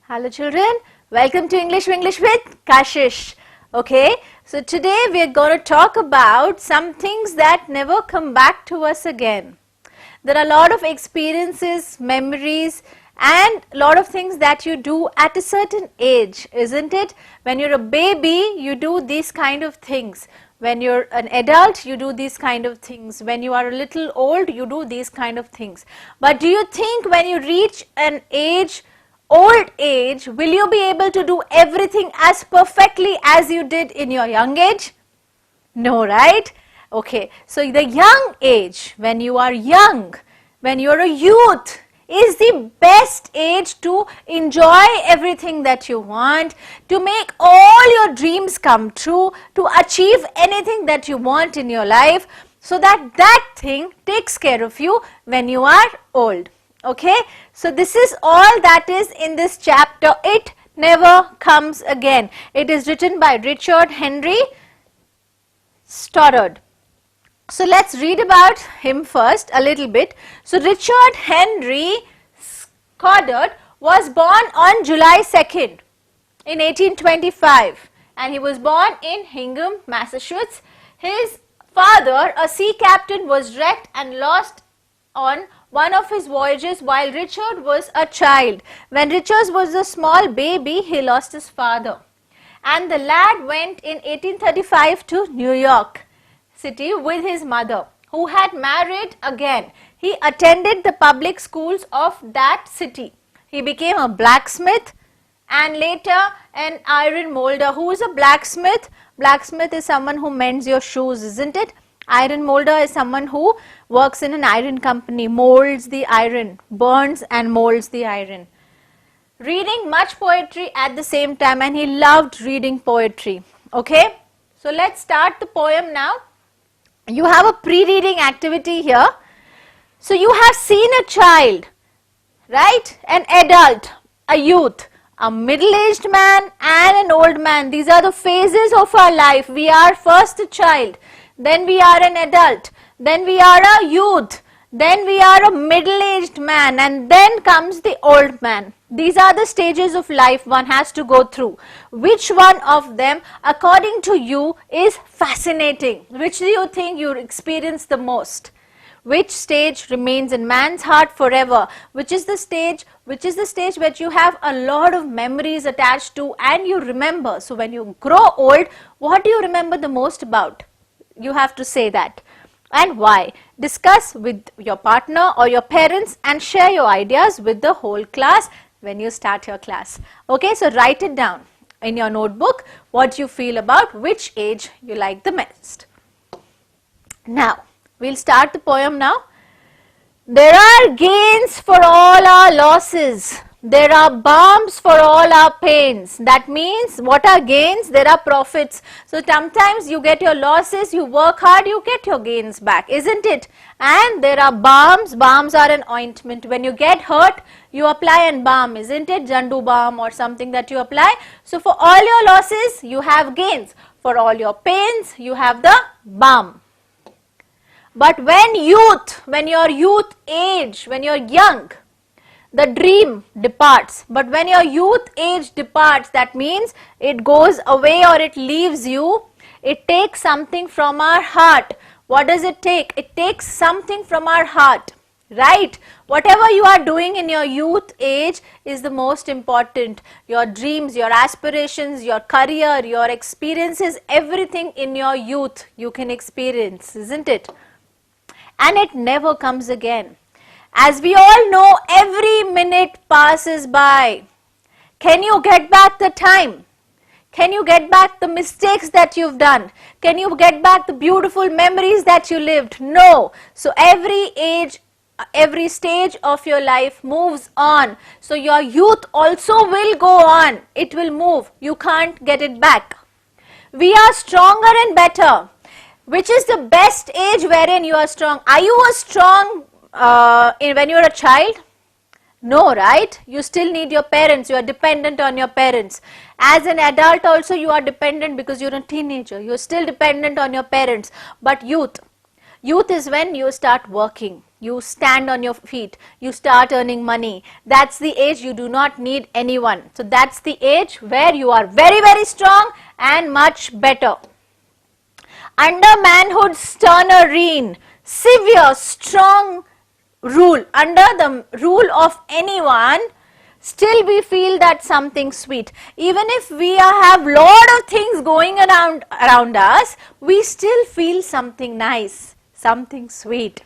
Hello children, welcome to English with Kashish. Okay, so today we are going to talk about some things that never come back to us again. There are a lot of experiences, memories and a lot of things that you do at a certain age, isn't it? When you're a baby, you do these kind of things. When you're an adult, you do these kind of things. When you are a little old, you do these kind of things. But do you think when you reach an old age, will you be able to do everything as perfectly as you did in your young age? No, right? Okay, so the young age, when you are young, when you are a youth, is the best age to enjoy everything that you want, to make all your dreams come true, to achieve anything that you want in your life, so that thing takes care of you when you are old. Okay, so this is all that is in this chapter, It Never Comes Again. It is written by Richard Henry Stoddard. So let's read about him first a little bit. So Richard Henry Stoddard was born on July 2nd in 1825 and he was born in Hingham, Massachusetts. His father, a sea captain, was wrecked and lost on one of his voyages while Richard was a child. When Richard was a small baby, he lost his father. And the lad went in 1835 to New York City with his mother, who had married again. He attended the public schools of that city. He became a blacksmith and later an iron molder. Who is a blacksmith? Blacksmith is someone who mends your shoes, isn't it? Iron molder is someone who works in an iron company, molds the iron, burns and molds the iron. Reading much poetry at the same time, and he loved reading poetry. Okay, so let's start the poem now. You have a pre-reading activity here. So you have seen a child, right? An adult, a youth, a middle-aged man and an old man. These are the phases of our life. We are first a child, then we are an adult, then we are a youth, then we are a middle-aged man, and then comes the old man. These are the stages of life one has to go through. Which one of them, according to you, is fascinating? Which do you think you experience the most? Which stage remains in man's heart forever? Which is the stage where you have a lot of memories attached to and you remember? So when you grow old, what do you remember the most about? You have to say that. And why? Discuss with your partner or your parents and share your ideas with the whole class when you start your class. Okay, so write it down in your notebook what you feel about which age you like the best. Now, we'll start the poem now. There are gains for all our losses. There are balms for all our pains. That means, what are gains? There are profits. So sometimes you get your losses, you work hard, you get your gains back, isn't it? And there are balms. Balms are an ointment. When you get hurt, you apply an balm, isn't it? Jandu balm or something that you apply. So for all your losses, you have gains. For all your pains, you have the balm. But when your youth age, when you're young, the dream departs. But when your youth age departs, that means it goes away or it leaves you. It takes something from our heart. What does it take? It takes something from our heart, right? Whatever you are doing in your youth age is the most important. Your dreams, your aspirations, your career, your experiences, everything in your youth you can experience, isn't it? And it never comes again. As we all know, every minute passes by. Can you get back the time? Can you get back the mistakes that you've done? Can you get back the beautiful memories that you lived? No. So every stage of your life moves on. So your youth also will go on. It will move. You can't get it back. We are stronger and better. Which is the best age wherein you are strong? Are you a strong when you are a child? No, right? You still need your parents. You are dependent on your parents. As an adult also you are dependent because you are a teenager. You are still dependent on your parents. But youth is when you start working. you stand on your feet, you start earning money. That's the age you do not need anyone. So that's the age where you are very, very strong and much better. Under manhood's sterner reign, severe, strong rule, under the rule of anyone, still we feel that something sweet. Even if we have lot of things going around us, we still feel something nice, something sweet.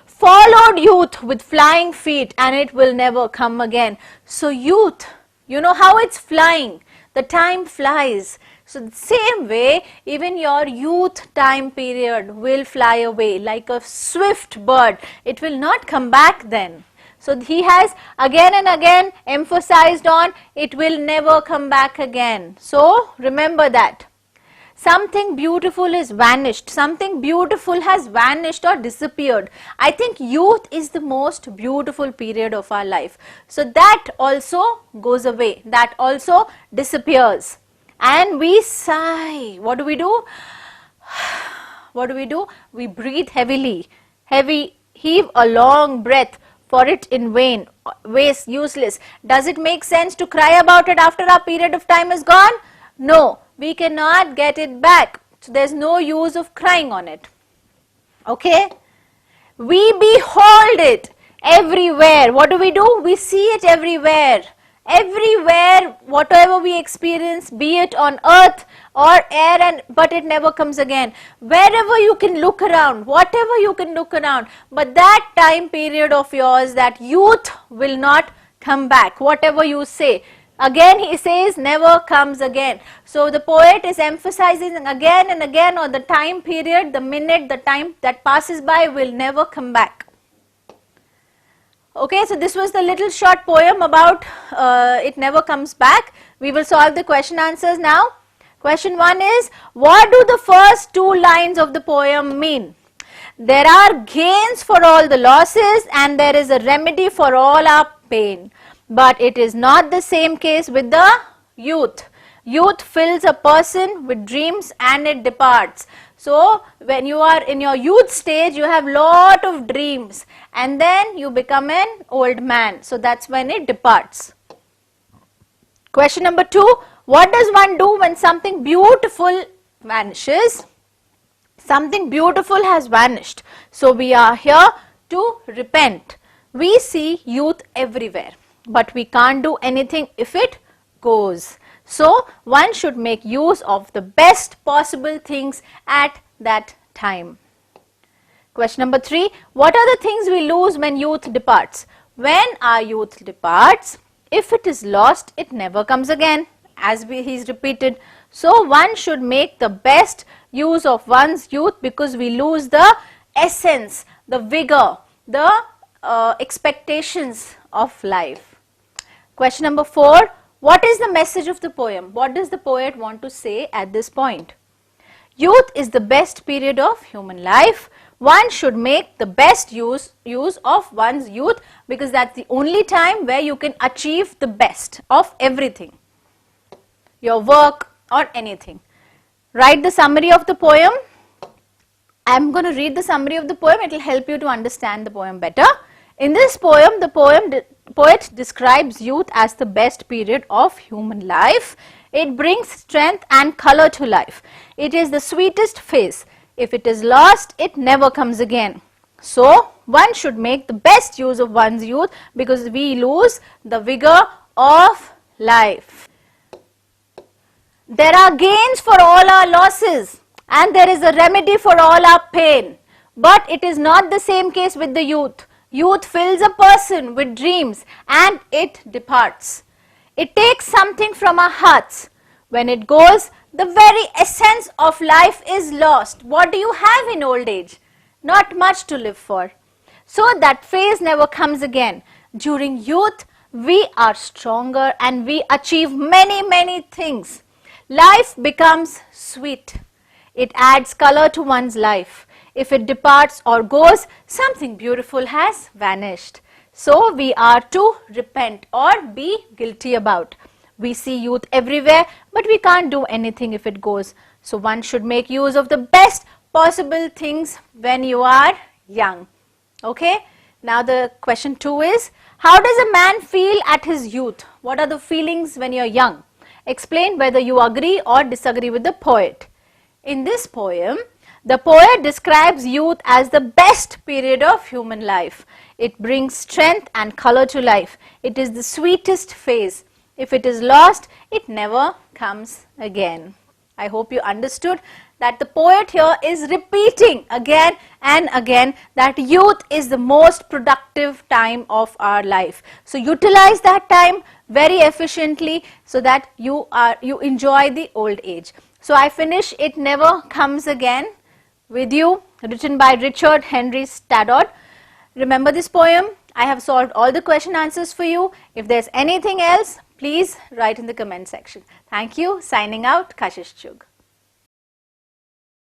Followed youth with flying feet, and it will never come again. So youth, you know how it's flying, the time flies. So the same way, even your youth time period will fly away like a swift bird. It will not come back then. So he has again and again emphasized on it will never come back again. So remember that. Something beautiful is vanished. Something beautiful has vanished or disappeared. I think youth is the most beautiful period of our life. So that also goes away. That also disappears. And we sigh. What do we do? What do we do? We breathe heavily. Heave a long breath, for it in vain, waste, useless. Does it make sense to cry about it after our period of time is gone? No, we cannot get it back. So there's no use of crying on it. Okay? We behold it everywhere. What do? We see it everywhere. Everywhere, whatever we experience, be it on earth or air, but it never comes again. Wherever you can look around, whatever you can look around, but that time period of yours, that youth will not come back. Whatever you say, again he says, never comes again. So the poet is emphasizing again and again on the time period, the minute, the time that passes by will never come back. Okay, so this was the little short poem about it never comes back. We will solve the question answers now. Question 1 is, what do the first 2 lines of the poem mean? There are gains for all the losses, and there is a remedy for all our pain. But it is not the same case with the youth. Youth fills a person with dreams and it departs. So when you are in your youth stage, you have lot of dreams, and then you become an old man. So that's when it departs. Question number 2, what does one do when something beautiful vanishes? Something beautiful has vanished. So we are here to repent. We see youth everywhere, but we can't do anything if it goes. So one should make use of the best possible things at that time. Question number 3, what are the things we lose when youth departs? When our youth departs, if it is lost, it never comes again, as he's repeated. So one should make the best use of one's youth, because we lose the essence, the vigor, the expectations of life. Question number 4, what is the message of the poem? What does the poet want to say at this point? Youth is the best period of human life. One should make the best use of one's youth, because that's the only time where you can achieve the best of everything, your work or anything. Write the summary of the poem. I'm going to read the summary of the poem. It will help you to understand the poem better. In this poem, the poet describes youth as the best period of human life. It brings strength and color to life. It is the sweetest phase. If it is lost, it never comes again. So one should make the best use of one's youth, because we lose the vigor of life. There are gains for all our losses, and there is a remedy for all our pain. But it is not the same case with the youth. Youth fills a person with dreams and it departs. It takes something from our hearts. When it goes, the very essence of life is lost. What do you have in old age? Not much to live for. So that phase never comes again. During youth, we are stronger and we achieve many things. Life becomes sweet. It adds color to one's life. If it departs or goes, something beautiful has vanished. So we are to repent or be guilty about. We see youth everywhere, but we can't do anything if it goes. So one should make use of the best possible things when you are young. Okay, now the question 2 is, how does a man feel at his youth? What are the feelings when you're young? Explain whether you agree or disagree with the poet. In this poem, the poet describes youth as the best period of human life. It brings strength and color to life. It is the sweetest phase. If it is lost, it never comes again. I hope you understood that the poet here is repeating again and again that youth is the most productive time of our life. So utilize that time very efficiently so that you enjoy the old age. So I finish It Never Comes Again with you, written by Richard Henry Staddard. Remember this poem? I have solved all the question answers for you. If there's anything else, please write in the comment section. Thank you. Signing out, Kashish Chugh.